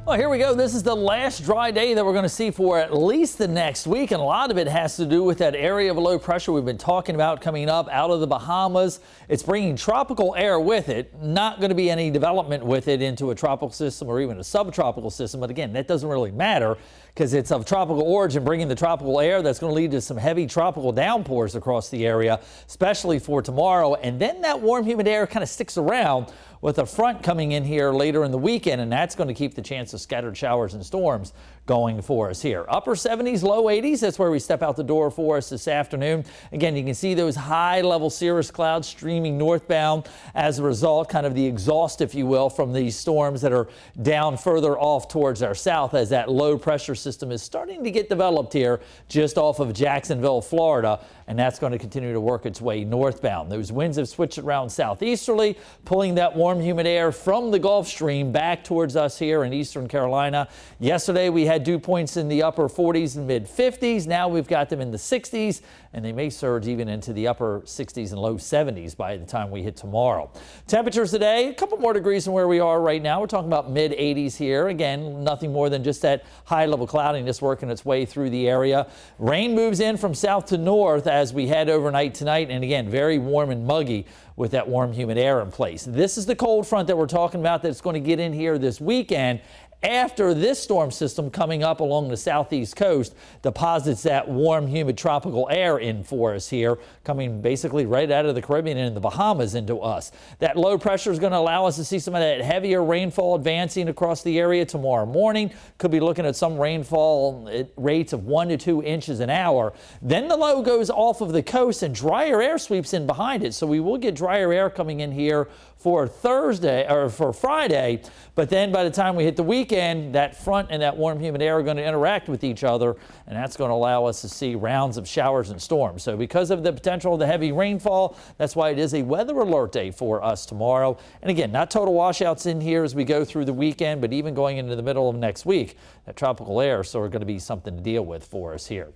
Well, here we go. This is the last dry day that we're going to see for at least the next week, and a lot of it has to do with that area of low pressure we've been talking about coming up out of the Bahamas. It's bringing tropical air with it. Not going to be any development with it into a tropical system or even a subtropical system, but again, that doesn't really matter because it's of tropical origin, bringing the tropical air. That's going to lead to some heavy tropical downpours across the area, especially for tomorrow. And then that warm, humid air kind of sticks around with a front coming in here later in the weekend, and that's going to keep the chance of scattered showers and storms going for us here. Upper 70s, low 80s. That's where we step out the door for us this afternoon. Again, you can see those high level cirrus clouds streaming northbound as a result, kind of the exhaust, if you will, from these storms that are down further off towards our south as that low pressure system is starting to get developed here just off of Jacksonville, Florida, and that's going to continue to work its way northbound. Those winds have switched around southeasterly, pulling that warm, humid air from the Gulf Stream back towards us here in eastern Carolina. Yesterday, we had dew points in the upper 40s and mid 50s. Now we've got them in the 60s, and they may surge even into the upper 60s and low 70s by the time we hit tomorrow. Temperatures today, a couple more degrees than where we are right now. We're talking about mid 80s here. Again, nothing more than just that high level cloudiness working its way through the area. Rain moves in from south to north as we head overnight tonight, and again, very warm and muggy with that warm, humid air in place. This is the cold front that we're talking about that's going to get in here this weekend. After this storm system coming up along the southeast coast deposits that warm, humid tropical air in for us here, coming basically right out of the Caribbean and the Bahamas into us. That low pressure is going to allow us to see some of that heavier rainfall advancing across the area tomorrow morning. Could be looking at some rainfall at rates of 1 to 2 inches an hour. Then the low goes off of the coast and drier air sweeps in behind it. So we will get drier air coming in here for Thursday or for Friday. But then by the time we hit the weekend, that front and that warm, humid air are going to interact with each other, and that's going to allow us to see rounds of showers and storms. So because of the potential of the heavy rainfall, that's why it is a weather alert day for us tomorrow. And again, not total washouts in here as we go through the weekend, but even going into the middle of next week, that tropical air is sort of going to be something to deal with for us here.